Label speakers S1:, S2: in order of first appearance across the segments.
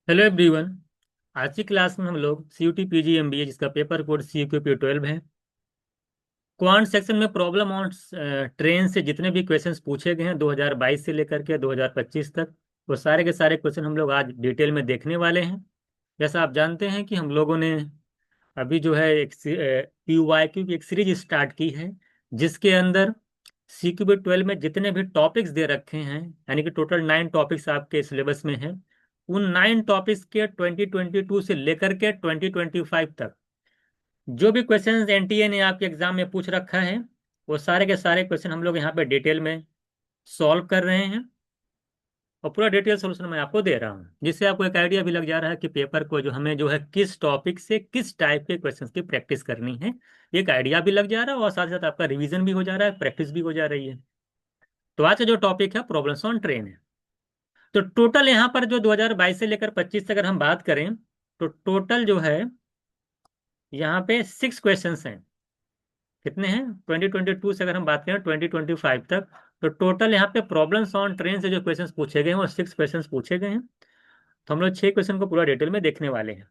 S1: Hello everyone. आज की class में हम लोग CUT PG MBA जिसका पेपर कोड CUP12 है, क्वांट सेक्शन में प्रॉब्लम ऑन ट्रेन से जितने भी क्वेश्चंस पूछे गए हैं 2022 से लेकर के 2025 तक, वो सारे के सारे क्वेश्चन हम लोग आज डिटेल में देखने वाले हैं। जैसा आप जानते हैं कि हम लोगों ने अभी जो है एक PYQ की एक सीरीज स्टार्ट की है, जिसके अंदर CUP12 में जितने भी टॉपिक्स दे रखे हैं, यानी कि टोटल 9 टॉपिक्स आपके सिलेबस में हैं, उन 9 टॉपिक्स के 2022 से लेकर के 2025 तक जो भी क्वेश्चंस NTA ने आपके एग्जाम में पूछ रखा है, वो सारे के सारे क्वेश्चन हम लोग यहाँ पे डिटेल में सॉल्व कर रहे हैं। और पूरा डिटेल सोल्यूशन मैं आपको दे रहा हूँ, जिससे आपको एक आइडिया भी लग जा रहा है कि पेपर को जो हमें जो है किस टॉपिक से किस टाइप के क्वेश्चंस की प्रैक्टिस करनी है। एक आइडिया भी लग जा रहा है और साथ साथ आपका रिवीजन भी हो जा रहा है, प्रैक्टिस भी हो जा रही है। तो आज का जो टॉपिक है प्रॉब्लम्स ऑन ट्रेन है। तो टोटल यहाँ पर जो 2022 से लेकर 25 तक अगर हम बात करें, तो टोटल जो है यहाँ पे 6 क्वेश्चंस हैं। कितने हैं? 2022 से अगर हम बात करें 2025 तक, तो टोटल यहाँ पे प्रॉब्लम्स ऑन ट्रेन से जो क्वेश्चंस पूछे गए हैं वो 6 क्वेश्चंस पूछे गए हैं। तो हम लोग 6 क्वेश्चन को पूरा डिटेल में देखने वाले हैं।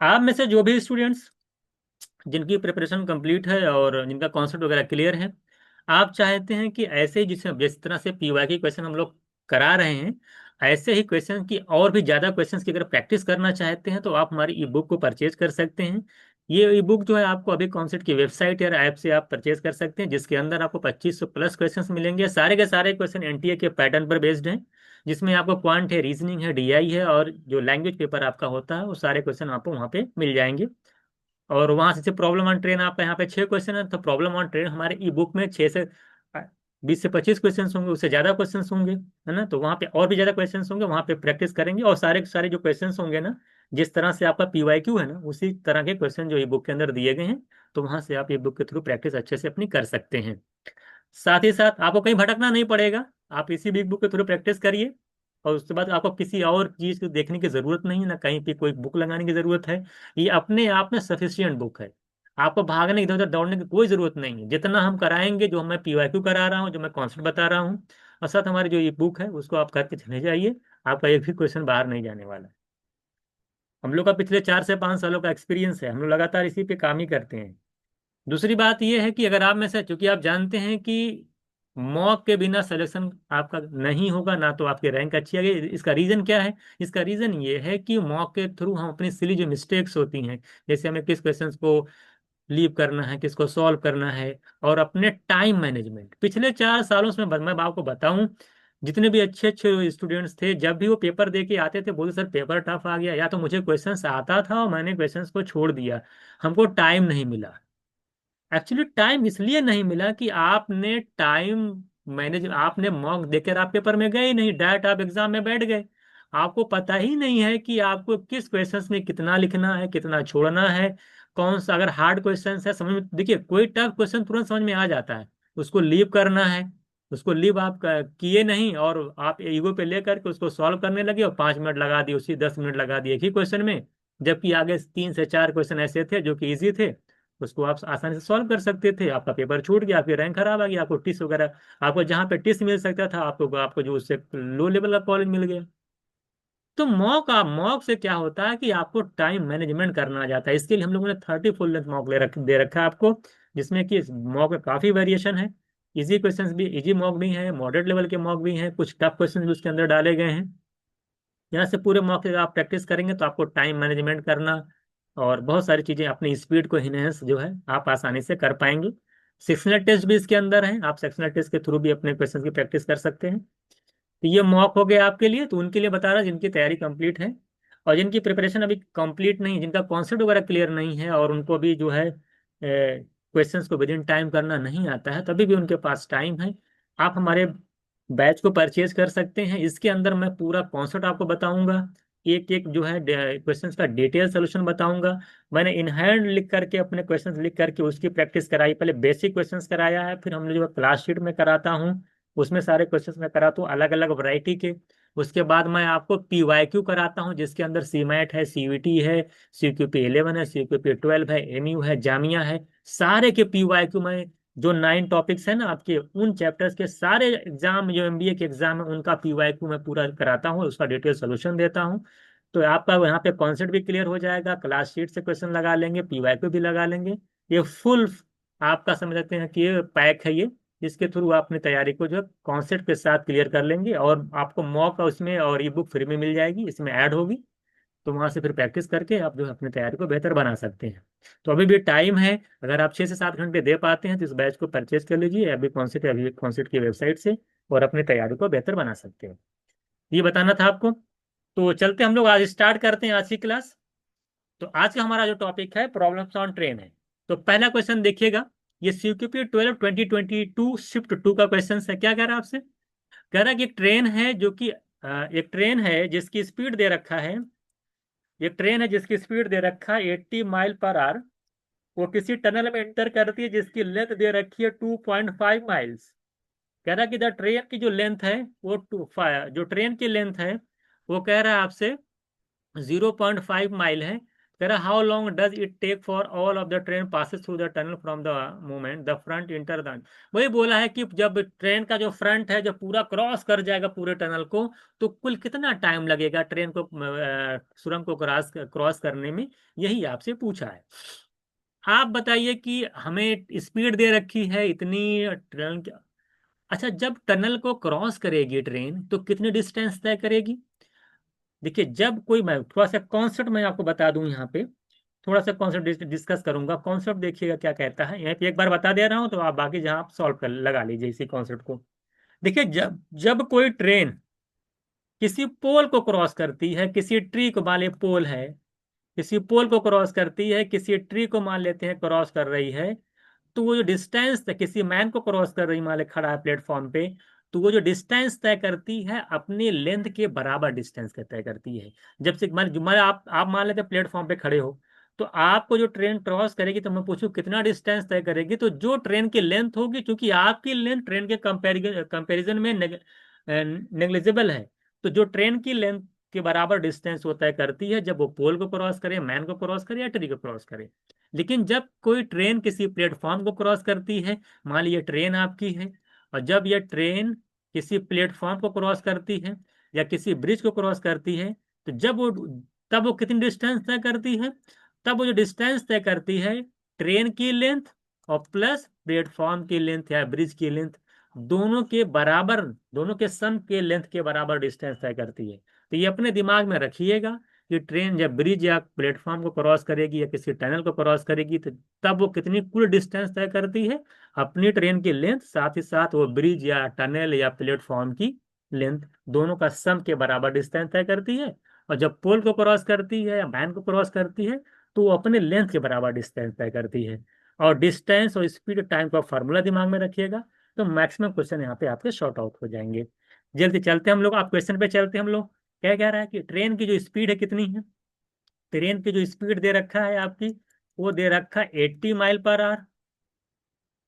S1: आप में से जो भी स्टूडेंट्स जिनकी प्रिपरेशन कंप्लीट है और जिनका कॉन्सेप्ट वगैरह क्लियर है, आप चाहते हैं कि ऐसे ही जिस तरह से PY के क्वेश्चन हम लोग करा रहे हैं, ऐसे ही क्वेश्चन की और भी ज़्यादा क्वेश्चंस की अगर प्रैक्टिस करना चाहते हैं, तो आप हमारी ई बुक को परचेज कर सकते हैं। ये ई बुक जो है आपको अभी कॉन्सेप्ट की वेबसाइट या ऐप से आप परचेज कर सकते हैं, जिसके अंदर आपको 2500 प्लस क्वेश्चंस मिलेंगे। सारे के सारे क्वेश्चन NTA के पैटर्न पर बेस्ड हैं, जिसमें आपको क्वांट है, रीजनिंग है, DI है, और जो लैंग्वेज पेपर आपका होता है वो सारे क्वेश्चन आपको वहाँ पे मिल जाएंगे। और वहां से प्रॉब्लम ऑन ट्रेन आपका यहाँ पे 6 क्वेश्चन है, तो प्रॉब्लम ऑन ट्रेन हमारे ई बुक में 6 से 20 से 25 क्वेश्चन होंगे, उससे ज्यादा क्वेश्चन होंगे, है ना। तो वहाँ पे और भी ज्यादा क्वेश्चन होंगे, वहाँ पे प्रैक्टिस करेंगे और सारे के सारे जो क्वेश्चन होंगे ना, जिस तरह से आपका PYQ है ना, उसी तरह के क्वेश्चन जो ई बुक के अंदर दिए गए हैं, तो वहां से आप ई बुक के थ्रू प्रैक्टिस अच्छे से अपनी कर सकते हैं। साथ ही साथ आपको कहीं भटकना नहीं पड़ेगा, आप इसी बिग बुक के थ्रू प्रैक्टिस करिए। और उसके बाद आपको किसी और चीज को देखने की जरूरत नहीं है, ना कहीं पे कोई बुक लगाने की जरूरत है। ये अपने आप में सफिशियंट बुक है। आपको भागने इधर उधर दौड़ने की कोई जरूरत नहीं है। जितना हम कराएंगे, जो मैं PYQ करा रहा हूँ, जो मैं कॉन्सेप्ट बता रहा हूँ, और साथ हमारी जो ये बुक है उसको आप करके चले जाइए। आपका एक भी क्वेश्चन बाहर नहीं जाने वाला है। हम लोग का पिछले 4 से 5 सालों का एक्सपीरियंस है, हम लोग लगातार इसी पे काम ही करते हैं। दूसरी बात यह है कि अगर आप में से, चूंकि आप जानते हैं कि मॉक के बिना सिलेक्शन आपका नहीं होगा, ना तो आपकी रैंक अच्छी आएगी। इसका रीजन क्या है? इसका रीजन ये है कि मॉक के थ्रू हम अपनी सिली जो मिस्टेक्स होती हैं, जैसे हमें किस क्वेश्चन को लीव करना है, किसको सॉल्व करना है, और अपने टाइम मैनेजमेंट, पिछले 4 सालों से मैं आपको बताऊं, जितने भी अच्छे अच्छे स्टूडेंट्स थे, जब भी वो पेपर दे के आते थे, बोलते सर पेपर टफ आ गया, या तो मुझे क्वेश्चंस आता था और मैंने क्वेश्चंस को छोड़ दिया, हमको टाइम नहीं मिला। एक्चुअली टाइम इसलिए नहीं मिला कि आपने टाइम मैनेज, आपने मॉक देकर आप पेपर में गए ही नहीं, डायरेक्ट आप एग्जाम में बैठ गए। आपको पता ही नहीं है कि आपको किस क्वेश्चंस में कितना लिखना है, कितना छोड़ना है, कौन सा, अगर हार्ड क्वेश्चन है समझ में, देखिए कोई टफ क्वेश्चन तुरंत समझ में आ जाता है, उसको लीव करना है, उसको लीव आप किए नहीं, और आप ईगो पे लेकर के उसको सॉल्व करने लगे और 5 मिनट लगा दिए, उसी 10 मिनट लगा दिए एक ही क्वेश्चन में, जबकि आगे 3 से 4 क्वेश्चन ऐसे थे जो कि इजी थे, उसको आप आसानी से सॉल्व कर सकते थे। आपका पेपर छूट गया, आपकी रैंक खराब आ गई, आपको टिस वगैरह, आपको जहाँ पे टिस मिल सकता था, आपको आपको जो उससे लो लेवल का कॉलेज मिल गया। तो मॉक से क्या होता है कि आपको टाइम मैनेजमेंट करना आ जाता है। इसके लिए हम लोगों ने 30 फुल लेंथ मॉक दे रखा है आपको, जिसमें कि मॉक में काफी वेरिएशन है। इजी क्वेश्चंस भी, इजी मॉक भी हैं, मॉडरेट लेवल के मॉक भी हैं, कुछ टफ क्वेश्चंस भी उसके अंदर डाले गए हैं। यहाँ से पूरे मौके आप प्रैक्टिस करेंगे तो आपको टाइम मैनेजमेंट करना और बहुत सारी चीजें, अपनी स्पीड को इनहेंस जो है आप आसानी से कर पाएंगे। सेक्शनल टेस्ट भी इसके अंदर है, आप सेक्शनल टेस्ट के थ्रू भी अपने क्वेश्चन की प्रैक्टिस कर सकते हैं। तो ये मॉक हो गया आपके लिए, तो उनके लिए बता रहा जिनकी तैयारी कंप्लीट है, और जिनकी प्रिपरेशन अभी कंप्लीट नहीं, जिनका कॉन्सेप्ट वगैरह क्लियर नहीं है, और उनको भी जो है क्वेश्चंस को विद इन टाइम करना नहीं आता है, तभी भी उनके पास टाइम है। आप हमारे बैच को परचेज कर सकते हैं। इसके अंदर मैं पूरा कॉन्सेप्ट आपको बताऊंगा, एक एक जो है क्वेश्चंस का डिटेल सोल्यूशन बताऊंगा। मैंने इन हैंड लिख करके, अपने क्वेश्चंस लिख करके उसकी प्रैक्टिस कराई। पहले बेसिक क्वेश्चंस कराया है, फिर हमने जो क्लास शीट में कराता हूँ उसमें सारे क्वेश्चंस मैं कराता हूँ अलग अलग वैरायटी के। उसके बाद मैं आपको PYQ कराता हूँ, जिसके अंदर CMAT है, CVT है, CQP11 है, CQP12 है, MU है, जामिया है। सारे के PYQ में जो 9 टॉपिक्स है ना आपके, उन चैप्टर्स के सारे एग्जाम, जो MBA के एग्जाम है उनका PYQ मैं पूरा कराता हूँ, उसका डिटेल सोल्यूशन देता हूँ। तो आपका यहाँ पे कॉन्सेप्ट भी क्लियर हो जाएगा, क्लास शीट से क्वेश्चन लगा लेंगे, पीवाईक्यू भी लगा लेंगे। ये फुल आपका समझ सकते हैं कि ये पैक है ये, जिसके थ्रू आप अपनी तैयारी को जो है कॉन्सेप्ट के साथ क्लियर कर लेंगे, और आपको मॉक उसमें और ई बुक फ्री में मिल जाएगी, इसमें ऐड होगी। तो वहां से फिर प्रैक्टिस करके आप जो है अपनी तैयारी को बेहतर बना सकते हैं। तो अभी भी टाइम है, अगर आप 6 से 7 घंटे दे पाते हैं तो इस बैच को परचेज कर लीजिए अभी कॉन्सेप्ट की वेबसाइट से, और अपनी तैयारी को बेहतर बना सकते हैं। ये बताना था आपको। तो चलते हम लोग आज स्टार्ट करते हैं आज की क्लास। तो आज का हमारा जो टॉपिक है प्रॉब्लम्स ऑन ट्रेन है। तो पहला क्वेश्चन देखिएगा, ये CQP 12 2022 शिफ्ट 2 का क्वेश्चन है। क्या कह रहा है आपसे? कह रहा है कि ट्रेन है जो कि एक ट्रेन है जिसकी स्पीड दे रखा है, एक ट्रेन है जिसकी स्पीड दे रखा है 80 माइल पर आवर। वो किसी टनल में इंटर करती है जिसकी लेंथ दे रखी है 2.5 माइल्स। कह रहा है कि द ट्रेन की जो लेंथ है वो जो ट्रेन की लेंथ है वो कह रहा है आपसे 0.5 माइल है। कह रहा how long does it take for all of the train passes through the tunnel from the moment the front enter the. वही बोला है कि जब ट्रेन का जो फ्रंट है जब पूरा क्रॉस कर जाएगा पूरे टनल को, तो कुल कितना टाइम लगेगा ट्रेन को सुरंग को क्रॉस क्रॉस करने में, यही आपसे पूछा है। आप बताइए कि हमें स्पीड दे रखी है इतनी ट्रेन की। अच्छा, जब टनल को क्रॉस करेगी ट्रेन तो कितनी डिस्टेंस तय करेगी? देखिए, जब कोई, मैं थोड़ा सा कॉन्सेप्ट मैं आपको बता दूं यहाँ पे, थोड़ा सा कॉन्सेप्ट डिस्कस करूंगा। कॉन्सेप्ट देखिएगा क्या कहता है, यहाँ पे एक बार बता दे रहा हूँ, तो आप बाकी जहाँ आप सॉल्व कर लगा लीजिए इसी कॉन्सेप्ट को। देखिए, जब जब कोई ट्रेन किसी पोल को क्रॉस करती है, किसी ट्री को, मान ली पोल है, किसी पोल को क्रॉस करती है, किसी ट्री को मान लेते हैं क्रॉस कर रही है, तो वो जो डिस्टेंस किसी मैन को क्रॉस कर रही, मान ले खड़ा है प्लेटफॉर्म पे, तो वो जो डिस्टेंस तय करती है अपनी लेंथ के बराबर डिस्टेंस का तय करती है। जब से मान आप मान लेते प्लेटफॉर्म पे खड़े हो, तो आपको जो ट्रेन क्रॉस करेगी तो मैं पूछूं कितना डिस्टेंस तय करेगी, तो जो ट्रेन की लेंथ होगी, क्योंकि आपकी लेंथ ट्रेन के कंपेरिजन में नेग्लिजिबल है, तो जो ट्रेन की लेंथ के बराबर डिस्टेंस वो तय करती है जब वो पोल को क्रॉस करे, मैन को क्रॉस करे या ट्री को क्रॉस करे। लेकिन जब कोई ट्रेन किसी प्लेटफॉर्म को क्रॉस करती है, मान लीजिए ट्रेन आपकी है, और जब यह ट्रेन किसी प्लेटफॉर्म को क्रॉस करती है या किसी ब्रिज को क्रॉस करती है, तो तब वो कितनी डिस्टेंस तय करती है? तब वो जो डिस्टेंस तय करती है ट्रेन की लेंथ और प्लस प्लेटफॉर्म की लेंथ या ब्रिज की लेंथ, दोनों के बराबर, दोनों के सम के लेंथ के बराबर डिस्टेंस तय करती है। तो ये अपने दिमाग में रखिएगा कि ट्रेन जब ब्रिज या प्लेटफॉर्म को क्रॉस करेगी या किसी टनल को क्रॉस करेगी, तो तब वो कितनी कुल डिस्टेंस तय करती है? अपनी ट्रेन की लेंथ, साथ ही साथ वो ब्रिज या टनल या प्लेटफॉर्म की लेंथ, दोनों का सम के बराबर डिस्टेंस तय करती है। और जब पोल को क्रॉस करती है या मैन को क्रॉस करती है, तो वो अपने लेंथ के बराबर डिस्टेंस तय करती है। और डिस्टेंस और स्पीड टाइम का फॉर्मूला दिमाग में रखिएगा, तो मैक्सिमम क्वेश्चन यहाँ पे आपके शॉर्ट आउट हो जाएंगे। जल्दी चलते हैं हम लोग, आप क्वेश्चन पे चलते हैं हम लोग। क्या कह रहा है कि ट्रेन की जो स्पीड है कितनी है? ट्रेन की जो स्पीड दे रखा है आपकी, वो दे रखा है 80 mile per hour.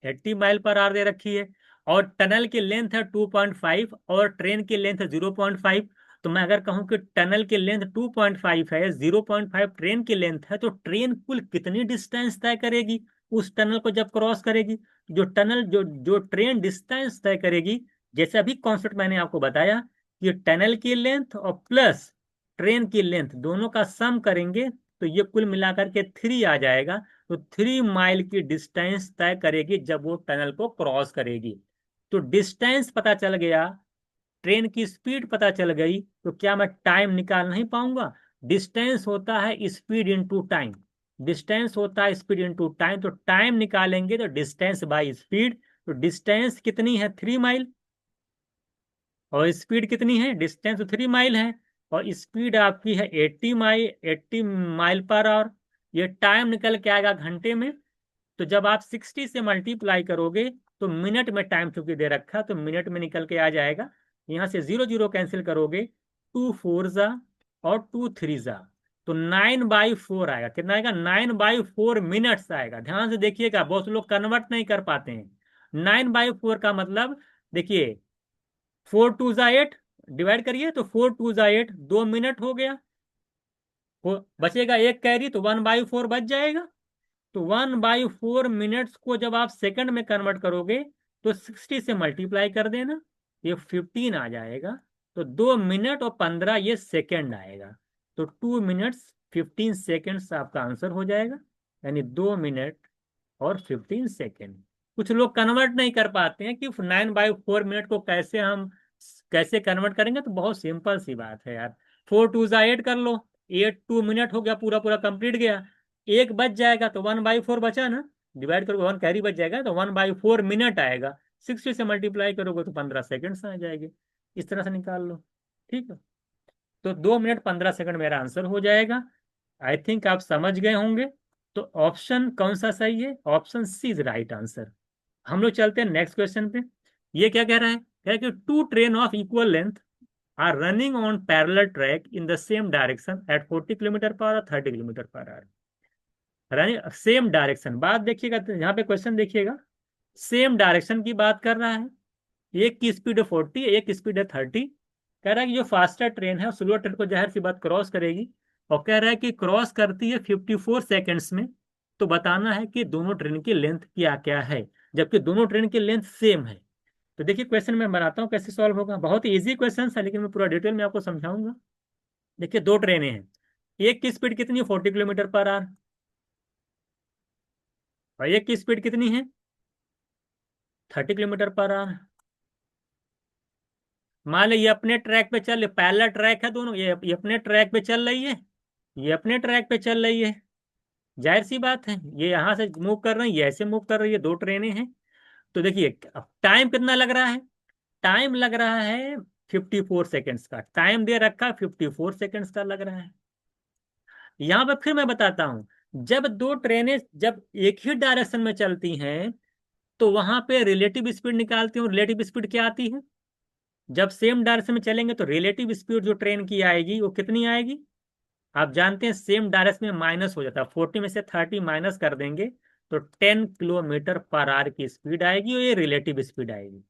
S1: 80 mile per hour दे रखी है, और टनल की लेंथ है 2.5 और ट्रेन की लेंथ है 0.5। तो मैं अगर कहूँ कि टनल की लेंथ 2.5 है, 0.5 ट्रेन की लेंथ है, तो ट्रेन कुल कितनी डिस्टेंस तय करेगी उस टनल को जब क्रॉस करेगी? जो ट्रेन डिस्टेंस तय करेगी, जैसे अभी कॉन्सेप्ट मैंने आपको बताया कि टनल की लेंथ और प्लस ट्रेन की लेंथ दोनों का सम करेंगे, तो ये कुल मिलाकर के 3 आ जाएगा। तो 3 माइल की डिस्टेंस तय करेगी जब वो टनल को क्रॉस करेगी। तो डिस्टेंस पता चल गया, ट्रेन की स्पीड पता चल गई, तो क्या मैं टाइम निकाल नहीं पाऊंगा? डिस्टेंस होता है स्पीड इनटू टाइम, डिस्टेंस होता है स्पीड इनटू टाइम। तो टाइम निकालेंगे तो डिस्टेंस बाय स्पीड। तो डिस्टेंस कितनी है? 3 माइल। और स्पीड कितनी है? डिस्टेंस 3 माइल है, और स्पीड आपकी है 80 माइल पर आवर। ये टाइम निकल के आएगा घंटे में। तो जब आप 60 से मल्टीप्लाई करोगे तो मिनट में टाइम चूंकि दे रखा, तो मिनट में निकल के आ जाएगा। यहाँ से 0 0 कैंसिल करोगे, 2 4 और 2 3 तो 9/4 आएगा। कितना आएगा? 9/4 मिनट्स आएगा। ध्यान से देखिएगा, बहुत लोग कन्वर्ट नहीं कर पाते हैं। 9/4 का मतलब, देखिए, 4 2 8 डिवाइड करिए, तो 4 2 8, 2 मिनट हो गया। बचेगा एक कैरी, तो 1/4 बच जाएगा। तो 1/4 मिनट्स को जब आप सेकंड में कन्वर्ट करोगे, तो 60 से मल्टीप्लाई कर देना, ये 15 आ जाएगा। तो 2 मिनट और 15 ये सेकंड आएगा। तो 2 मिनट्स 15 सेकेंड्स आपका आंसर हो जाएगा, यानी 2 मिनट और 15 सेकेंड। कुछ लोग कन्वर्ट नहीं कर पाते हैं कि 9/4 मिनट को कैसे कन्वर्ट करेंगे। तो बहुत सिंपल सी बात है यार, 4 2 8 कर लो, 8 2 मिनट हो गया, पूरा पूरा कंप्लीट गया। एक बच जाएगा तो 1/4 बचा ना, डिवाइड करोगे 1 कैरी बच जाएगा तो 1/4 मिनट आएगा। 60 से मल्टीप्लाई करोगे तो 15 सेकेंड्स आ जाएंगे। इस तरह से निकाल लो, ठीक है। तो 2 मिनट 15 सेकंड मेरा आंसर हो जाएगा। आई थिंक आप समझ गए होंगे। तो ऑप्शन कौन सा सही है? Option C is right answer. हम लोग चलते हैं नेक्स्ट क्वेश्चन पे। ये क्या कह रहा है? कह रहा है कि two train of equal length are running on parallel track in the same direction at 40 kilometre per hour 30 kilometre per hour. Running same direction, बात देखिएगा तो यहाँ पे क्वेश्चन देखिएगा, सेम डायरेक्शन की बात कर रहा है। एक की स्पीड है 40, एक की स्पीड है 30। कह रहा है कि जो फास्टर ट्रेन है स्लोअर ट्रेन को जाहिर सी बात क्रॉस करेगी, और कह रहा है कि क्रॉस करती है 54 सेकेंड्स में। तो बताना है कि दोनों ट्रेन की लेंथ क्या क्या है, जबकि दोनों ट्रेन की लेंथ सेम है। तो देखिए क्वेश्चन मैं बनाता हूँ कैसे सॉल्व होगा। बहुत ही इजी क्वेश्चन है, लेकिन मैं पूरा डिटेल में आपको समझाऊंगा। देखिए दो ट्रेनें हैं, एक की स्पीड कितनी है 40 किलोमीटर पर आवर, और एक की स्पीड कितनी है 30 किलोमीटर पर आवर। मान लो ये अपने ट्रैक पे चल, पैरेलल ट्रैक है दोनों, ये अपने ट्रैक पे चल रही है, ये अपने ट्रैक पे चल रही है। जाहिर सी बात है, ये यहाँ से मूव कर रही है, ये ऐसे मूव कर रही है, दो ट्रेनें हैं। तो देखिए अब टाइम कितना लग रहा है? टाइम लग रहा है 54 सेकेंड्स का, टाइम दे रखा 54 सेकेंड्स का लग रहा है। यहाँ पे फिर मैं बताता हूँ, जब दो ट्रेनें जब एक ही डायरेक्शन में चलती हैं तो वहां पे रिलेटिव स्पीड निकालती हूँ। रिलेटिव स्पीड क्या आती है? जब सेम डायरेक्शन में चलेंगे तो रिलेटिव स्पीड जो ट्रेन की आएगी वो कितनी आएगी? आप जानते हैं सेम डायरेक्शन में माइनस हो जाता है, 40 में से 30 माइनस कर देंगे तो 10 किलोमीटर पर आवर की स्पीड आएगी, और ये रिलेटिव स्पीड आएगी।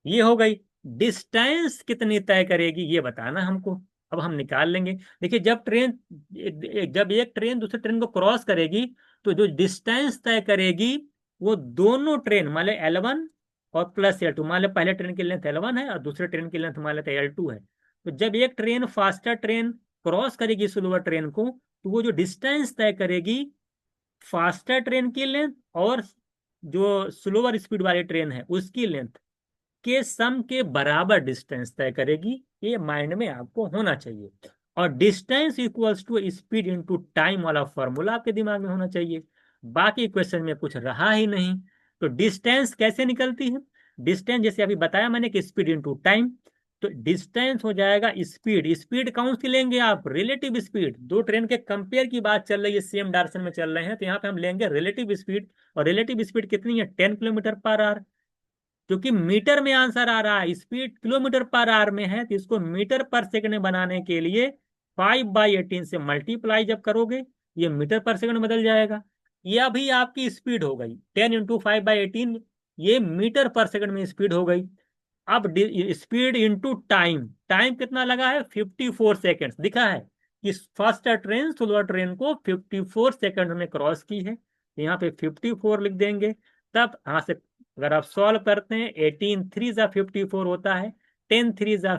S1: ये हो गई। डिस्टेंस कितनी तय करेगी ये बताना हमको। अब हम निकाल लेंगे। देखिए जब एक ट्रेन दूसरे ट्रेन को क्रॉस करेगी तो जो डिस्टेंस तय करेगी वो दोनों ट्रेन, मान ले L1 और प्लस L2, मान ले पहले ट्रेन की लेंथ L1 है और दूसरे ट्रेन की लेंथ मान लेते L2 है। तो जब एक ट्रेन फास्टर ट्रेन क्रॉस करेगी स्लोअर ट्रेन को, तो वो जो डिस्टेंस तय करेगी फास्टर ट्रेन की लेंथ और जो स्लोअर स्पीड वाली ट्रेन है उसकी लेंथ के सम के बराबर डिस्टेंस तय करेगी। ये माइंड में आपको होना चाहिए। और distance equals to speed into time वाला फॉर्मूला आपके दिमाग में होना चाहिए। बाकी क्वेश्चन में कुछ रहा ही नहीं। तो डिस्टेंस कैसे निकलती है? डिस्टेंस जैसे अभी बताया मैंने कि स्पीड इनटू टाइम। तो डिस्टेंस हो जाएगा स्पीड, स्पीड कौन सी लेंगे आप? Relative speed. दो ट्रेन के कंपेयर की बात चल रही है, सेम डायरेक्शन में चल रहे हैं, तो यहाँ पे हम लेंगे रिलेटिव स्पीड। और रिलेटिव स्पीड कितनी है? 10 किलोमीटर पर आवर। क्योंकि मीटर में आंसर आ रहा है, स्पीड किलोमीटर पर आवर में है, तो इसको मीटर पर सेकंड में बनाने के लिए 5/18 से मल्टीप्लाई जब करोगे ये मीटर पर सेकंड बदल जाएगा। ये अभी आपकी स्पीड हो गई 10 × 5/18, ये मीटर पर सेकंड में स्पीड हो गई। अब स्पीड इंटू टाइम, टाइम कितना लगा है? 54 सेकेंड्स दिखा है कि फर्स्ट ट्रेन स्लोअर ट्रेन को 54 सेकेंड में क्रॉस की है। यहाँ पे 54 लिख देंगे। तब यहाँ से अगर आप सॉल्व करते हैं 18 3 × 54 होता है, 10 3 ×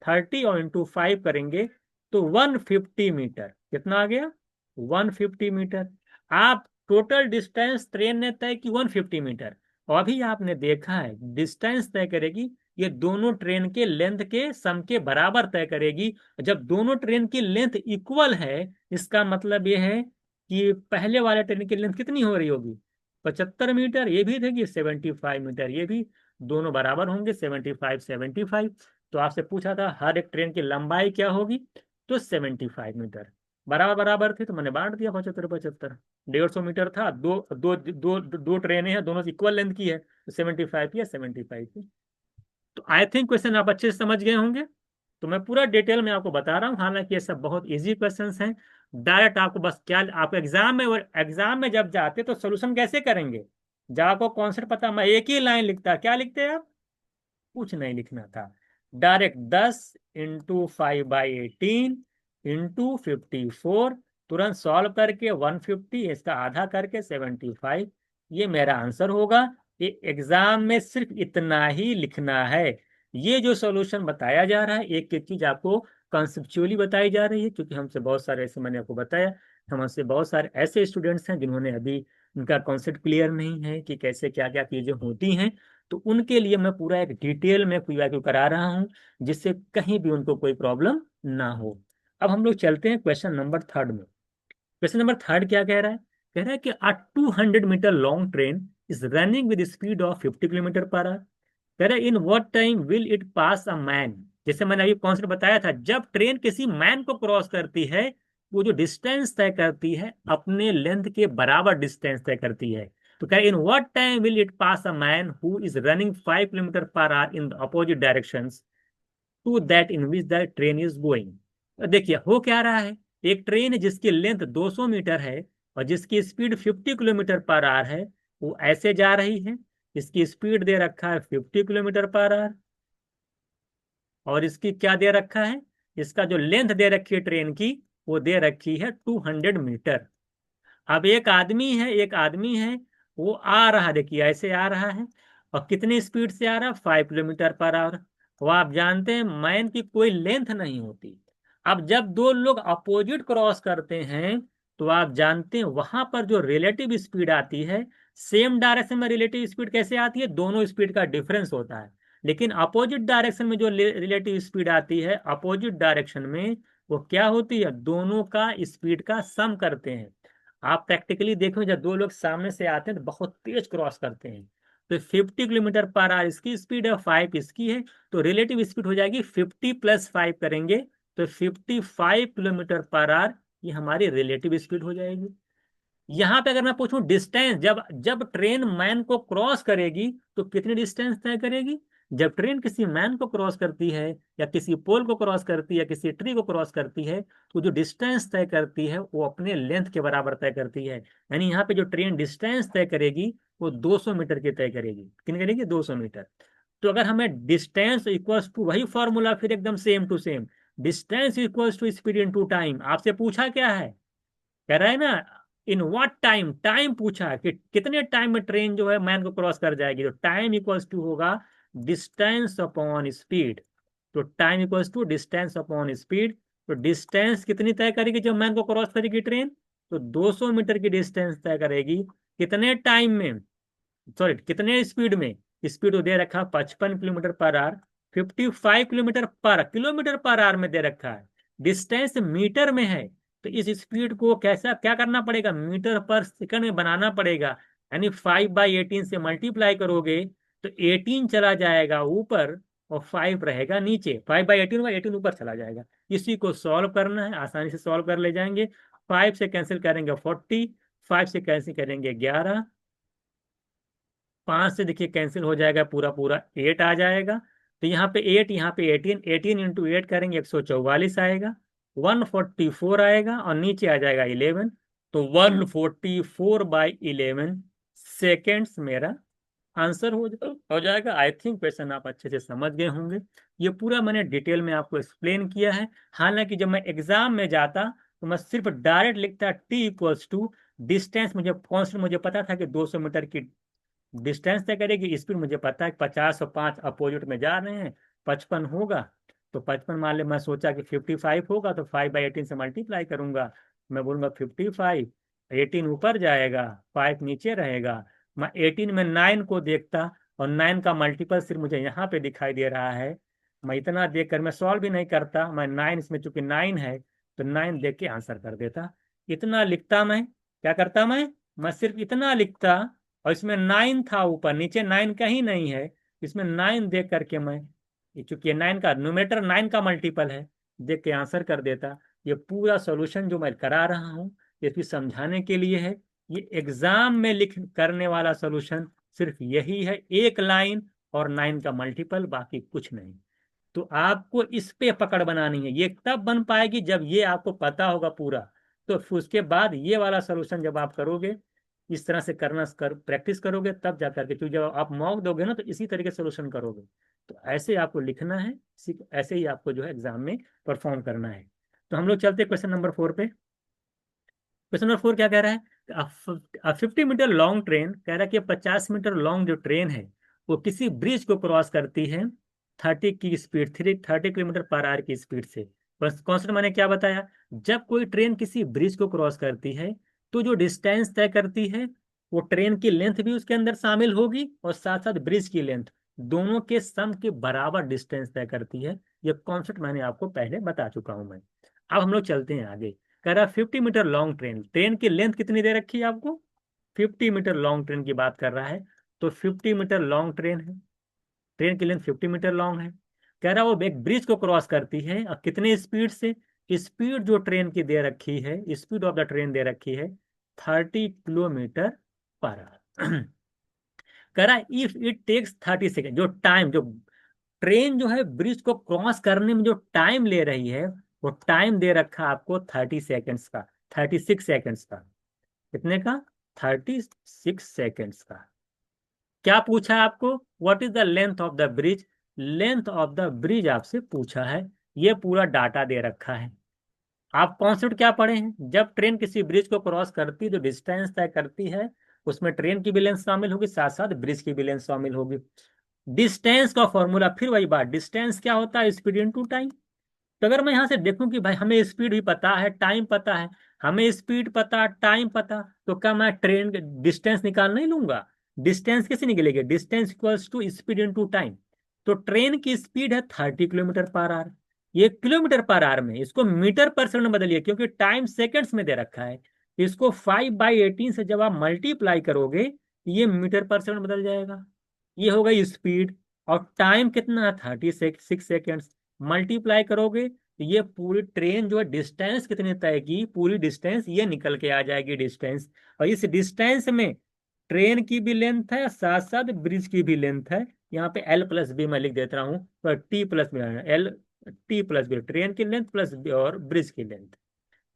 S1: 30 और इंटू 5 करेंगे तो 150 मीटर। कितना आ गया? 150 मीटर। आप टोटल डिस्टेंस ट्रेन ने तय की 150 मीटर, और अभी आपने देखा है डिस्टेंस तय करेगी ये दोनों ट्रेन के लेंथ के सम के बराबर तय करेगी। जब दोनों ट्रेन की लेंथ इक्वल है, इसका मतलब ये है कि पहले वाले ट्रेन की लेंथ कितनी हो रही होगी? 75 मीटर। ये भी थे कि 75 मीटर, ये भी दोनों बराबर होंगे, 75 75। तो आपसे पूछा था हर एक ट्रेन की लंबाई क्या होगी, तो 75 मीटर। बराबर बराबर थे तो मैंने बांट दिया 75 75। 150 मीटर था, दो दो दो दो ट्रेनें हैं, दोनों इक्वल लेंथ की है, तो 75 की या 75 की। तो आई थिंक क्वेश्चन आप अच्छे से समझ गए होंगे। तो मैं पूरा डिटेल में आपको बता रहा हूँ, हालांकि ये सब बहुत इजी क्वेश्चंस हैं। डायरेक्ट आपको बस क्या, आप एग्जाम में जब जाते तो सोल्यूशन कैसे करेंगे? जब आपको कॉन्सेप्ट पता, मैं एक ही लाइन लिखता, क्या लिखते हैं आप? कुछ नहीं लिखना था, डायरेक्ट 10 × 5/18 × 54, तुरंत सॉल्व करके 150 इसका आधा करके 75, ये मेरा आंसर होगा। ये एग्जाम में सिर्फ इतना ही लिखना है। ये जो सॉल्यूशन बताया जा रहा है, एक एक चीज आपको कॉन्सेप्चुअली बताई जा रही है, क्योंकि हमसे बहुत सारे ऐसे, मैंने आपको बताया, हमसे बहुत सारे ऐसे स्टूडेंट्स हैं जिन्होंने अभी उनका कॉन्सेप्ट क्लियर नहीं है कि कैसे क्या क्या चीजें होती हैं। तो उनके लिए मैं पूरा एक डिटेल में क्यू करा रहा हूँ, जिससे कहीं भी उनको कोई प्रॉब्लम ना हो। अब हम लोग चलते हैं क्वेश्चन नंबर थर्ड में। क्वेश्चन नंबर थर्ड क्या कह रहा है? कह रहा है कि a 200 metre long train is running with speed of 50 kilometre per hour. कह रहा है in what time will it pass a man. जैसे मैंने अभी कॉन्सेप्ट बताया था, जब ट्रेन किसी मैन को क्रॉस करती है, वो जो डिस्टेंस तय करती है अपने लेंथ के बराबर डिस्टेंस तय करती है। तो कह रहा है in what time will it pass a man who is running 5 kilometre per hour in the opposite direction to that in which the train is going. देखिए हो क्या रहा है, एक ट्रेन है जिसकी लेंथ 200 मीटर है और जिसकी स्पीड 50 किलोमीटर पर आवर है, वो ऐसे जा रही है। इसकी स्पीड दे रखा है 50 किलोमीटर पर आवर, और इसकी क्या दे रखा है, इसका जो लेंथ दे रखी है ट्रेन की, वो दे रखी है 200 मीटर। अब एक आदमी है वो आ रहा, देखिए ऐसे आ रहा है, और कितनी स्पीड से आ रहा है, 5 किलोमीटर पर आवर। वो आप जानते हैं मैन की कोई लेंथ नहीं होती। अब जब दो लोग अपोजिट क्रॉस करते हैं, तो आप जानते हैं वहां पर जो रिलेटिव स्पीड आती है, सेम डायरेक्शन में रिलेटिव स्पीड कैसे आती है, दोनों स्पीड का डिफरेंस होता है। लेकिन अपोजिट डायरेक्शन में जो रिलेटिव स्पीड आती है, अपोजिट डायरेक्शन में वो क्या होती है, दोनों का स्पीड का सम करते हैं। आप प्रैक्टिकली देखो, जब दो लोग सामने से आते हैं तो बहुत तेज क्रॉस करते हैं, तो 50 किलोमीटर पर आवर इसकी स्पीड है, 5 इसकी है, तो रिलेटिव स्पीड हो जाएगी 50 + 5 करेंगे तो 55 किलोमीटर पर आवर, ये हमारी रिलेटिव स्पीड हो जाएगी। यहां पे अगर मैं पूछूं डिस्टेंस, जब जब ट्रेन मैन को क्रॉस करेगी तो कितनी डिस्टेंस तय करेगी, जब ट्रेन किसी मैन को क्रॉस करती है, या किसी पोल को क्रॉस करती है, या किसी ट्री को क्रॉस करती है, तो जो डिस्टेंस तय करती है वो अपने लेंथ के बराबर तय करती है। यानी यहाँ पे जो ट्रेन डिस्टेंस तय करेगी वो 200 मीटर की तय करेगी। कितनी करेगी, 200 मीटर। तो अगर हमें डिस्टेंस इक्वल्स टू, वही फॉर्मूला फिर एकदम same to same, distance equals to speed into time. आपसे पूछा क्या है, कह रहा है ना इन व्हाट टाइम, टाइम पूछा कि कितने टाइम में ट्रेन जो है मैन को क्रॉस कर जाएगी, तो टाइम इक्वल्स टू होगा डिस्टेंस अपॉन स्पीड। तो time equals to distance upon speed. तो डिस्टेंस कितनी तय करेगी जब मैन को क्रॉस करेगी ट्रेन, तो 200 मीटर की डिस्टेंस तय करेगी। कितने टाइम में, सॉरी कितने स्पीड में, स्पीड दे रखा 55 kilometre per our, 55 kilometre per our में दे रखा है, डिस्टेंस मीटर में है। तो इस स्पीड को कैसा क्या करना पड़ेगा, मीटर पर सेकंड में बनाना पड़ेगा। यानी 5/18 से मल्टीप्लाई करोगे तो 18 चला जाएगा ऊपर और 5 रहेगा नीचे। 5/18 होगा, 18 ऊपर चला जाएगा। इसी को सॉल्व करना है, आसानी से सॉल्व कर ले जाएंगे। 5 से कैंसिल करेंगे 40, 5 से कैंसिल करेंगे 11, 5 से देखिए कैंसिल हो जाएगा, पूरा पूरा 8 आ जाएगा। तो यहाँ पे 8, यहाँ पे 18, 18 × 8 करेंगे 144 आएगा, 144 आएगा, और नीचे आ जाएगा 11। तो 144/11 सेकेंड्स मेरा आंसर हो जाएगा। आई थिंक क्वेश्चन आप अच्छे से समझ गए होंगे। ये पूरा मैंने डिटेल में आपको एक्सप्लेन किया है। हालांकि जब मैं एग्जाम में जाता तो मैं सिर्फ डायरेक्ट लिखता T=, डिस्टेंस मुझे कॉन्स्टेंट मुझे पता था कि 200 मीटर की डिस्टेंस तय करेगी, स्पीड मुझे पता है 50 और 5 अपोजिट में जा रहे हैं, 55 होगा। तो 55 मान ले, मैं सोचा कि 55 होगा, तो 5/18 से मल्टीप्लाई करूंगा। मैं बोलूंगा 55, 18 ऊपर जाएगा, 5 नीचे रहेगा। मैं 18 में 9 को देखता, और 9 का मल्टीपल सिर्फ मुझे यहाँ पे दिखाई दे रहा है। मैं इतना देख कर मैं सॉल्व भी नहीं करता, मैं 9, इसमें चूंकि 9 है तो 9 देख के आंसर कर देता। इतना लिखता मैं, क्या करता मैं सिर्फ इतना लिखता, और इसमें 9 था ऊपर, नीचे 9 कहीं नहीं है। इसमें 9 देख करके मैं, ये चूंकि 9 का न्यूमरेटर 9 का मल्टीपल है, देख के आंसर कर देता। ये पूरा सॉल्यूशन जो मैं करा रहा हूँ, ये भी समझाने के लिए है। ये एग्जाम में लिख करने वाला सॉल्यूशन सिर्फ यही है, एक लाइन और 9 का मल्टीपल, बाकी कुछ नहीं। तो आपको इस पे पकड़ बनानी है, ये तब बन पाएगी जब ये आपको पता होगा पूरा। तो फिर उसके बाद ये वाला सॉल्यूशन जब आप करोगे, इस तरह से प्रैक्टिस करोगे, तब जा करके, क्योंकि जब आप मॉक दोगे ना तो इसी तरीके से सॉल्यूशन करोगे। तो ऐसे आपको लिखना है, ऐसे ही आपको जो है एग्जाम में परफॉर्म करना है। तो हम लोग चलते हैं क्वेश्चन नंबर 4 पे। क्वेश्चन नंबर 4 क्या कह रहा है, 50 मीटर लॉन्ग ट्रेन, कह रहा है कि 50 मीटर लॉन्ग जो ट्रेन है वो किसी ब्रिज को क्रॉस करती है 30 की स्पीड, 30 किलोमीटर पर आवर की स्पीड से। बस कॉन्सेप्ट मैंने क्या बताया, जब कोई ट्रेन किसी ब्रिज को क्रॉस करती है तो जो डिस्टेंस तय करती है वो ट्रेन की लेंथ भी उसके अंदर शामिल होगी और साथ साथ ब्रिज की लेंथ, दोनों के सम के बराबर डिस्टेंस तय करती है। ये कॉन्सेप्ट मैंने आपको पहले बता चुका हूं मैं। अब हम लोग चलते हैं आगे। कह रहा 50 मीटर लॉन्ग ट्रेन, ट्रेन की लेंथ कितनी दे रखी है आपको, 50 मीटर लॉन्ग ट्रेन की बात कर रहा है। तो 50 मीटर लॉन्ग ट्रेन है, ट्रेन की लेंथ 50 मीटर लॉन्ग है। कह रहा वो एक ब्रिज को क्रॉस करती है और कितने स्पीड से, स्पीड जो ट्रेन की दे रखी है, स्पीड ऑफ द ट्रेन दे रखी है 30 किलोमीटर पर आवर। कह रहा इफ इट टेक्स 30 सेकेंड, जो टाइम, जो ट्रेन जो है ब्रिज को क्रॉस करने में जो टाइम ले रही है वो टाइम दे रखा आपको 30 सेकेंड्स का, 36 सेकेंड्स का। कितने का, 36 सेकेंड्स का। क्या पूछा है आपको, what is the length of the bridge, length of the bridge आपसे पूछा है। ये पूरा डाटा दे रखा है। आप कॉन्सेप्ट क्या पढ़े हैं, जब ट्रेन किसी ब्रिज को क्रॉस करती है जो डिस्टेंस तय करती है उसमें ट्रेन की भी लेंथ शामिल होगी, साथ साथ ब्रिज की भी लेंथ शामिल होगी। डिस्टेंस का फॉर्मूला फिर वही बात, डिस्टेंस क्या होता है, स्पीड इनटू टाइम। तो अगर मैं यहाँ से देखूं कि भाई हमें स्पीड भी पता है, टाइम पता है, हमें स्पीड पता, टाइम पता, तो क्या मैं ट्रेन डिस्टेंस निकाल नहीं लूंगा। डिस्टेंस कैसे निकलेगी, distance equals to speed into time. तो ट्रेन की स्पीड है 30 किलोमीटर पर आवर, ये किलोमीटर पर आवर में, इसको मीटर पर सेकंड में बदलिए क्योंकि टाइम सेकंड्स में दे रखा है। इसको 5/18 से जब आप मल्टीप्लाई करोगे ये मीटर पर सेकंड बदल जाएगा। ये हो गई स्पीड, और टाइम कितना है 36 सेकेंड्स। मल्टीप्लाई करोगे तो ये पूरी ट्रेन जो है डिस्टेंस कितनी तय की, पूरी डिस्टेंस ये निकल के आ जाएगी डिस्टेंस। और इस डिस्टेंस में ट्रेन की भी लेंथ है, साथ साथ ब्रिज की भी लेंथ है। यहाँ पे एल प्लस बी मैं लिख देता हूँ, तो T plus B, L T plus B, train की लेंथ प्लस बी और ब्रिज की लेंथ।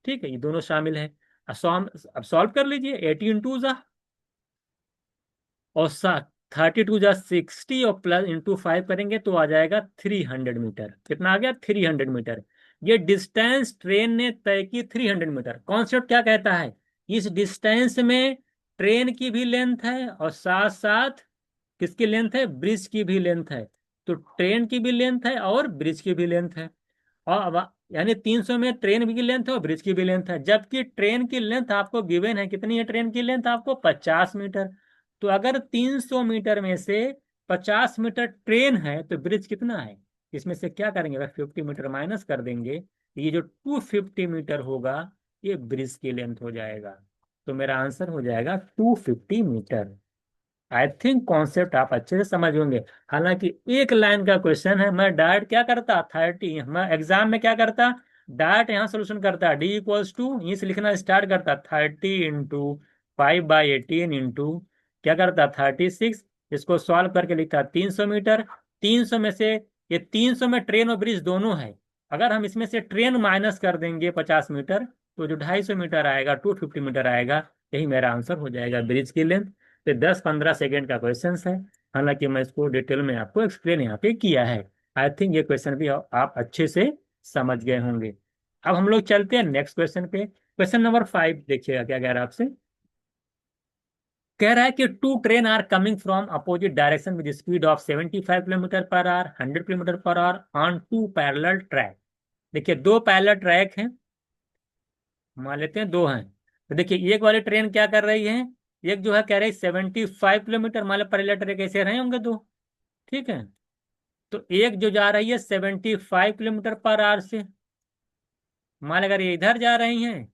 S1: ठीक है, ये दोनों शामिल है। अब सॉल्व कर लीजिए, 18 2 और 32 जा 60 और प्लस इंटू 5 करेंगे तो आ जाएगा 300 मीटर। कितना आ गया, 300 मीटर। ये डिस्टेंस ट्रेन ने तय की 300 मीटर। कॉन्सेप्ट क्या कहता है, इस डिस्टेंस में ट्रेन की भी लेंथ है और साथ साथ किसकी लेंथ है, ब्रिज की भी लेंथ है। तो ट्रेन की भी लेंथ है और ब्रिज की भी लेंथ है। और अब यानी 300 में ट्रेन की लेंथ है और ब्रिज की भी लेंथ है, जबकि ट्रेन की लेंथ आपको गिवन है, कितनी है ट्रेन की लेंथ आपको, 50 मीटर। तो अगर 300 मीटर में से 50 मीटर ट्रेन है तो ब्रिज कितना है, इसमें से क्या करेंगे, अगर 50 मीटर माइनस कर देंगे तो ये जो 250 मीटर होगा ये ब्रिज की लेंथ हो जाएगा। तो मेरा आंसर हो जाएगा 250 मीटर। आई थिंक कॉन्सेप्ट आप अच्छे से समझ होंगे। हालांकि एक लाइन का क्वेश्चन है, मैं डायरेक्ट क्या करता 30, मैं एग्जाम में क्या करता, डायरेक्ट यहाँ सोल्यूशन करता, डी इक्वल्स टू यहीं से लिखना स्टार्ट करता, 30 × 5/18 इंटू क्या करता 36, इसको सॉल्व करके लिखता 300 मीटर। 300 में से, ये 300 में ट्रेन और ब्रिज दोनों है, अगर हम इसमें से ट्रेन माइनस कर देंगे 50 मीटर तो जो 250 मीटर आएगा, 250 मीटर आएगा। यही मेरा आंसर हो जाएगा ब्रिज की लेंथ। तो 10-15 सेकेंड का क्वेश्चन है, हालांकि मैं इसको डिटेल में आपको एक्सप्लेन यहाँ पे किया है। आई थिंक ये क्वेश्चन भी आप अच्छे से समझ गए होंगे। अब हम लोग चलते हैं नेक्स्ट क्वेश्चन पे। क्वेश्चन नंबर 5 देखिएगा क्या कह रहा है आपसे। कह रहा है कि two train are coming from opposite direction with speed of 75 kilometre per hour, 100 kilometre per hour on two parallel track. देखिए दो पैरेलल ट्रैक हैं, मान लेते हैं दो हैं। तो देखिए एक वाली ट्रेन क्या कर रही है, एक जो है कह रही है 75 किलोमीटर, मान लो पैरेलल ट्रैक ऐसे रहे होंगे दो, ठीक है। तो एक जो जा रही है 75 किलोमीटर पर आवर से, मान लो अगर ये इधर जा रही हैं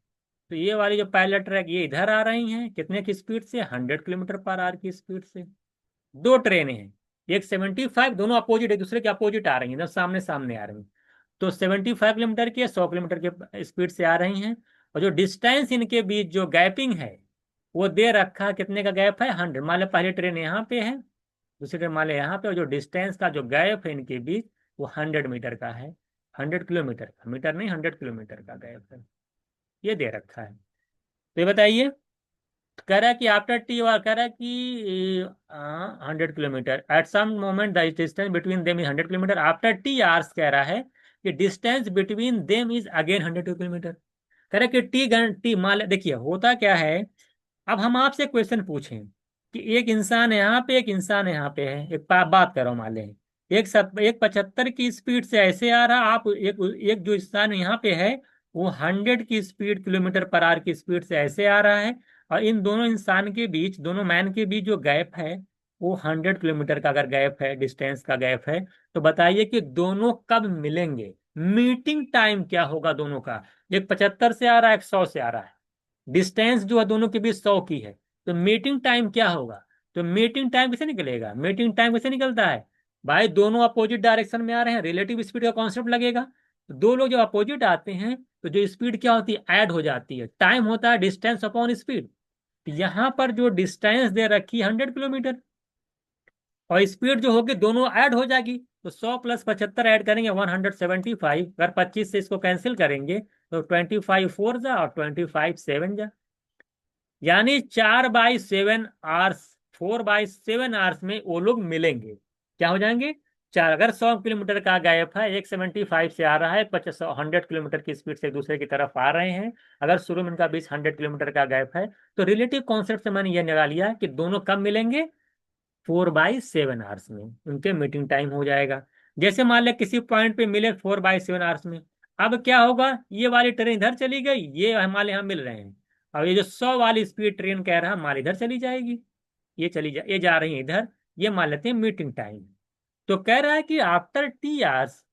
S1: तो ये वाली जो पैरेलल ट्रैक ये इधर आ रही हैं कितने की स्पीड से, 100 किलोमीटर पर आवर की स्पीड से। दो ट्रेनें हैं, एक 75, दोनों अपोजिट, एक दूसरे के अपोजिट आ रही हैं, एकदम सामने सामने आ रही हैं। तो 75 किलोमीटर की 100 किलोमीटर के स्पीड से आ रही हैं। और जो डिस्टेंस इनके बीच जो गैपिंग है वो दे रखा, कितने का गैप है, 100। मान लो पहली ट्रेन यहाँ पे है, दूसरी ट्रेन मान लो यहाँ पे, और जो डिस्टेंस का जो गैप है इनके बीच वो 100 मीटर का है, 100 किलोमीटर का, मीटर नहीं 100 किलोमीटर का गैप है, ये दे रखा है। तो ये बताइए, कह रहा है कि आफ्टर टी, और कह रहा है कि 100 kilometre at some moment the distance between them is 100 kilometre, after T hours कह रहा है कि distance between them is again 100 kilometre. कह रहा है कि टी मान देखिए होता क्या है। अब हम आपसे क्वेश्चन पूछें कि एक इंसान यहाँ पे, एक इंसान यहाँ पे है, एक बात कर रहा हूँ मान लें, एक 75 की स्पीड से ऐसे आ रहा, आप एक एक जो स्थान यहाँ पे है वो 100 की स्पीड, किलोमीटर पर आवर की स्पीड से ऐसे आ रहा है, और इन दोनों इंसान के बीच, दोनों मैन के बीच जो गैप है वो 100 किलोमीटर का अगर गैप है, डिस्टेंस का गैप है, तो बताइए कि दोनों कब मिलेंगे, मीटिंग टाइम क्या होगा दोनों का। एक 75 से आ रहा है, एक 100 से आ रहा है, डिस्टेंस जो है दोनों के बीच 100 की है, तो मीटिंग टाइम क्या होगा। तो मीटिंग टाइम कैसे निकलेगा, मीटिंग टाइम कैसे निकलता है भाई, दोनों अपोजिट डायरेक्शन में आ रहे हैं, रिलेटिव स्पीड का कॉन्सेप्ट लगेगा। तो दो लोग जब अपोजिट आते हैं तो जो स्पीड क्या होती है, ऐड हो जाती है, टाइम होता है डिस्टेंस अपॉन स्पीड। तो यहाँ पर जो डिस्टेंस दे रखी है 100 किलोमीटर, और स्पीड जो होगी दोनों ऐड हो जाएगी, तो 100 + 75 ऐड करेंगे 175, अगर 25 से इसको कैंसिल करेंगे तो 25 4 जा और 25 7 जा, यानी 4/7 आवर्स, 4/7 आवर्स में वो लोग मिलेंगे, क्या हो जाएंगे, चार। अगर 100 किलोमीटर का गैप है, एक 75 से आ रहा है, 100 किलोमीटर की स्पीड से एक दूसरे की तरफ आ रहे हैं, अगर शुरू में इनका बीच 100 किलोमीटर का गैप है, तो रिलेटिव कॉन्सेप्ट से मैंने ये निकाल लिया कि दोनों कब मिलेंगे, 4/7 आवर्स में उनके मीटिंग टाइम हो जाएगा। जैसे मान लें किसी पॉइंट पे मिले 4/7 आवर्स में, अब क्या होगा, ये वाली ट्रेन इधर चली गई, ये हमारे यहाँ मिल रहे हैं, और ये जो 100 वाली स्पीड ट्रेन कह रहा है हमारे इधर चली जाएगी, ये जा रही है इधर, ये मान लेते हैं मीटिंग टाइम। तो कह रहा है कि after T hours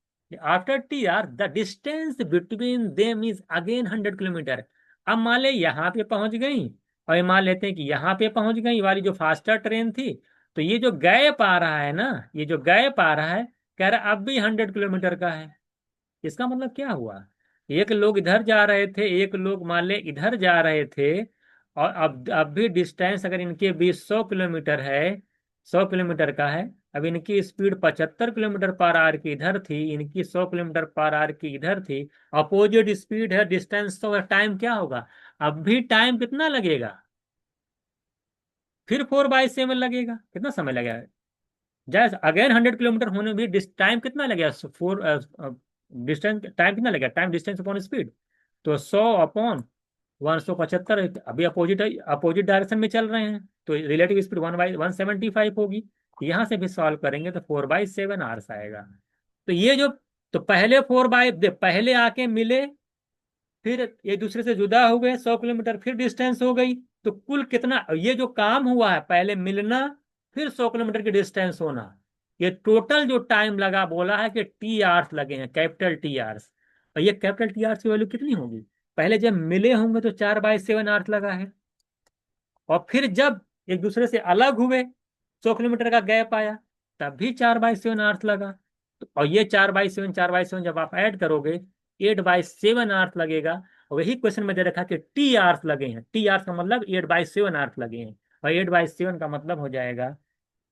S1: the distance between them is again 100 kilometre. अब मान ले यहाँ पे पहुंच गई, और ये मान लेते हैं कि यहाँ पे पहुंच गई, ये वाली जो फास्टर ट्रेन थी, तो ये जो गैप आ रहा है ना, ये जो गैप आ रहा है, कह रहा है अब भी 100 किलोमीटर का है। इसका मतलब क्या हुआ, एक लोग इधर जा रहे थे, एक लोग मान ले इधर जा रहे थे, और अब भी डिस्टेंस अगर इनके बीच 100 किलोमीटर है, 100 किलोमीटर का है, अब इनकी स्पीड 75 किलोमीटर पर आवर की इधर थी, इनकी 100 किलोमीटर पर आवर की इधर थी, अपोजिट स्पीड है, डिस्टेंस, तो टाइम क्या होगा, अब भी टाइम कितना लगेगा, फिर 4/7 लगेगा, कितना समय लगेगा, जैसे अगेन 100 किलोमीटर होने में भी टाइम कितना लगेगा, फोर डिस्टेंस टाइम कितना लगेगा, टाइम डिस्टेंस अपॉन स्पीड, तो 100/175, अभी अपोजिट अपोजिट डायरेक्शन में चल रहे हैं, तो रिलेटिव स्पीड 1/175 होगी। यहाँ से भी सॉल्व करेंगे तो 4/7 आवर्स आएगा। तो ये जो, तो पहले आके मिले, फिर एक दूसरे से जुदा हो गए, 100 किलोमीटर फिर डिस्टेंस हो गई, तो कुल कितना ये जो काम हुआ है, पहले मिलना फिर 100 किलोमीटर की डिस्टेंस होना, ये टोटल जो टाइम लगा बोला है कि टी आवर्स लगे हैं, कैपिटल टी आवर्स। और ये कैपिटल टी आवर्स की वैल्यू कितनी होगी, पहले जब मिले होंगे तो 4/7 आवर्स लगा है, और फिर जब एक दूसरे से अलग हुए, 100 किलोमीटर का गैप आया, तब भी 4/7 आवर्स लगा। और ये 4/7 जब आप ऐड करोगे, 8/7 आवर्स लगेगा। और वही क्वेश्चन में दे रखा कि टी आवर्स लगे हैं, टी आवर्स का मतलब 8/7 आवर्स लगे हैं, और 8/7 का मतलब हो जाएगा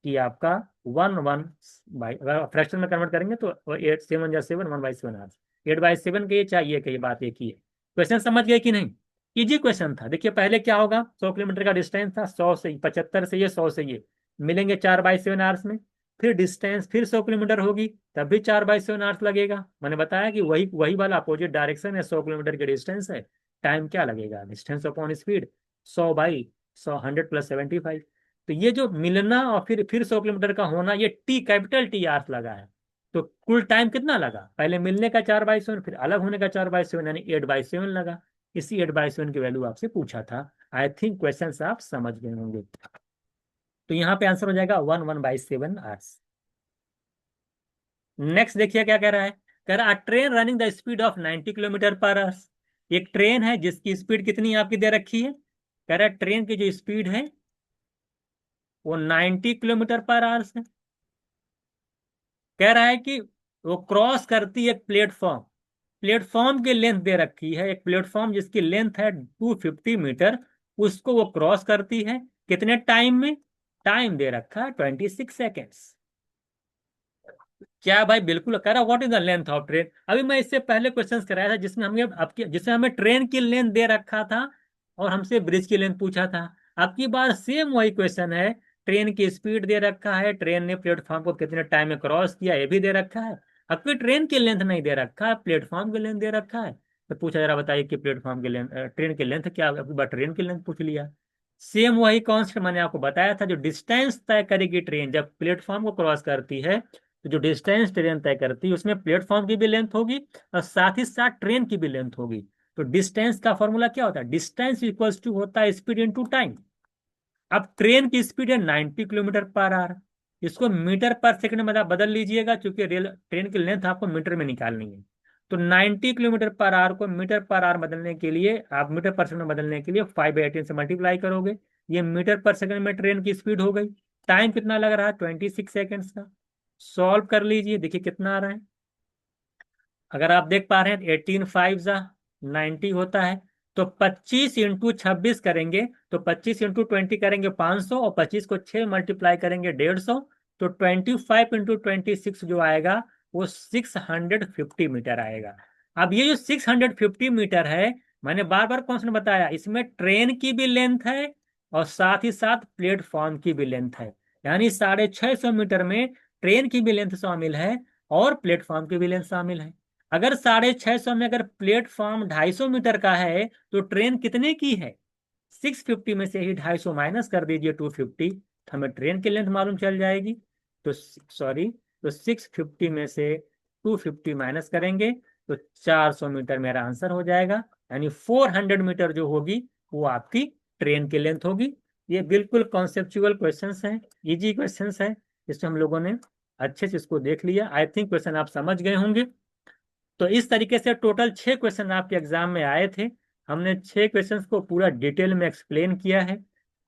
S1: कि आपका वन वन बाई, अगर फ्रैक्शन में कन्वर्ट करेंगे तो 8 7 जा 7, 1/7 आवर्स, 8/7 के ये चाहिए कि ये बात एक ही है। क्वेश्चन समझ गए कि नहीं, इजी क्वेश्चन था। देखिए पहले क्या होगा, 100 किलोमीटर का डिस्टेंस था, 75 से ये, 100 से ये मिलेंगे 4/7 आवर्स में, फिर डिस्टेंस फिर 100 किलोमीटर होगी, तब भी 4/7 आवर्स लगेगा। मैंने बताया कि वही वही वाला अपोजिट डायरेक्शन है, 100 किलोमीटर की डिस्टेंस है, टाइम क्या लगेगा, डिस्टेंस अपॉन स्पीड, 100/100, 100 + 75। तो ये जो मिलना और फिर 100 किलोमीटर का होना, ये टी, कैपिटल टी आवर्स लगा है। तो कुल टाइम कितना लगा, पहले मिलने का 4/7, फिर अलग होने का 4/7, यानी 8/7 लगा। इसी 8/7 की वैल्यू आपसे पूछा था। आई थिंक क्वेश्चन आप समझ गए होंगे। तो यहाँ पे आंसर हो जाएगा 1/7 आवर्स। नेक्स्ट देखिए क्या कह रहा है, कह रहा है train running the speed of 90 kilometre per our. एक ट्रेन है जिसकी स्पीड कितनी आपकी दे रखी है, कह रहा है ट्रेन की जो स्पीड है वो 90 किलोमीटर पर आवर है। कह रहा है कि वो क्रॉस करती है एक प्लेटफॉर्म, प्लेटफॉर्म की लेंथ दे रखी है, एक प्लेटफॉर्म जिसकी लेंथ है 250 मीटर, उसको वो क्रॉस करती है, कितने टाइम में, टाइम दे रखा है 26 सेकेंड्स। क्या भाई, बिल्कुल कह रहा what is the length of train. अभी मैं इससे पहले क्वेश्चन कराया था जिसमें हमें ट्रेन की लेंथ दे रखा था, और हमसे ब्रिज की लेंथ पूछा था। अब की बार सेम वही क्वेश्चन है, ट्रेन की स्पीड दे रखा है, ट्रेन ने प्लेटफॉर्म को कितने टाइम में क्रॉस किया ये भी दे रखा है। अब कोई ट्रेन की लेंथ नहीं दे रखा है, प्लेटफॉर्म की लेंथ दे रखा है। तो पूछा, जरा बताइए कि प्लेटफॉर्म की लेंथ, ट्रेन की लेंथ क्या, अब की बार ट्रेन की लेंथ पूछ लिया। सेम वही कॉन्सेप्ट मैंने आपको बताया था, जो डिस्टेंस तय करेगी ट्रेन जब प्लेटफॉर्म को क्रॉस करती है, तो जो डिस्टेंस ट्रेन तय करती है उसमें प्लेटफॉर्म की भी लेंथ होगी और साथ ही साथ ट्रेन की भी लेंथ होगी। तो डिस्टेंस का फॉर्मूला क्या होता है? डिस्टेंस इक्वल्स टू होता है स्पीड इनटू टाइम। अब ट्रेन की स्पीड है 90 किलोमीटर पर आवर, इसको मीटर पर सेकंड में आप बदल लीजिएगा, क्योंकि रेल ट्रेन की लेंथ आपको मीटर में निकालनी है। तो 90 किलोमीटर पर आवर को मीटर पर आवर बदलने के लिए, आप मीटर पर सेकंड में बदलने के लिए 5/18 से मल्टीप्लाई करोगे। ये मीटर पर सेकंड में ट्रेन की स्पीड हो गई। टाइम कितना लग रहा है? 26 सेकेंड्स का। सॉल्व कर लीजिए, देखिए कितना आ रहा है। अगर आप देख पा रहे हैं 18 5 90 होता है। तो 25 × 26 करेंगे, तो 25 × 20 करेंगे 500, और 25 को 6 मल्टीप्लाई करेंगे 150। तो 25 × 26 जो आएगा वो 650 मीटर आएगा। अब ये जो 650 मीटर है, मैंने बार बार कौन सा बताया, इसमें ट्रेन की भी लेंथ है और साथ ही साथ प्लेटफॉर्म की भी लेंथ है। यानी 650 मीटर में ट्रेन की भी लेंथ शामिल है और प्लेटफॉर्म की भी लेंथ शामिल है। अगर 650 में अगर प्लेटफॉर्म 250 मीटर का है तो ट्रेन कितने की है? 650 में से ही 250 माइनस कर दीजिए 250, तो हमें ट्रेन की लेंथ मालूम चल जाएगी। तो सॉरी, तो 650 में से 250 माइनस करेंगे तो 400 मीटर मेरा आंसर हो जाएगा। यानी 400 मीटर जो होगी वो आपकी ट्रेन की लेंथ होगी। ये बिल्कुल कॉन्सेप्चुअल क्वेश्चंस हैं, इजी क्वेश्चंस हैं। इसमें हम लोगों ने अच्छे से इसको देख लिया। आई थिंक क्वेश्चन आप समझ गए होंगे। तो इस तरीके से टोटल 6 क्वेश्चन आपके एग्जाम में आए थे। हमने 6 क्वेश्चंस को पूरा डिटेल में एक्सप्लेन किया है।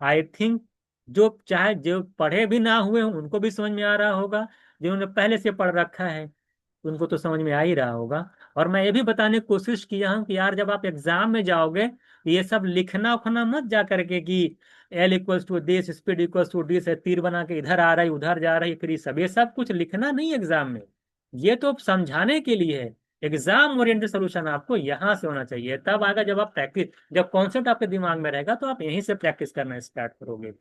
S1: आई थिंक जो चाहे जो पढ़े भी ना हुए हों उनको भी समझ में आ रहा होगा, जिन्होंने पहले से पढ़ रखा है उनको तो समझ में आ ही रहा होगा। और मैं ये भी बताने की कोशिश किया हूँ कि यार जब आप एग्जाम में जाओगे तो ये सब लिखना उखना मत जा करके कि L=this, स्पीड=डी से तीर बना के इधर आ रही उधर जा रही, फिर ये सब कुछ लिखना नहीं एग्जाम में। ये तो समझाने के लिए है। एग्जाम ओरिएंटेड सोल्यूशन आपको यहाँ से होना चाहिए, तब आएगा जब आप प्रैक्टिस, जब कॉन्सेप्ट आपके दिमाग में रहेगा तो आप यहीं से प्रैक्टिस करना स्टार्ट करोगे।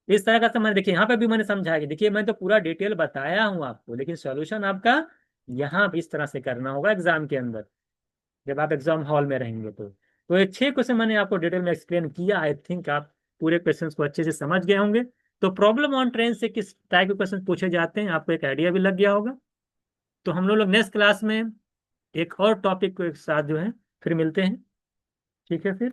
S1: इस तरह का समझ, देखिए यहाँ पे भी मैंने समझाया कि देखिए मैं तो पूरा डिटेल बताया हूँ आपको, लेकिन सॉल्यूशन आपका यहाँ भी इस तरह से करना होगा एग्जाम के अंदर, जब आप एग्जाम हॉल में रहेंगे तो ये 6 क्वेश्चन मैंने आपको डिटेल में एक्सप्लेन किया। आई थिंक आप पूरे क्वेश्चंस को अच्छे से समझ गए होंगे। तो प्रॉब्लम ऑन ट्रेन से किस टाइप के क्वेश्चन पूछे जाते हैं आपको एक आइडिया भी लग गया होगा। तो हम लोग नेक्स्ट क्लास में एक और टॉपिक के साथ जो है फिर मिलते हैं। ठीक है फिर।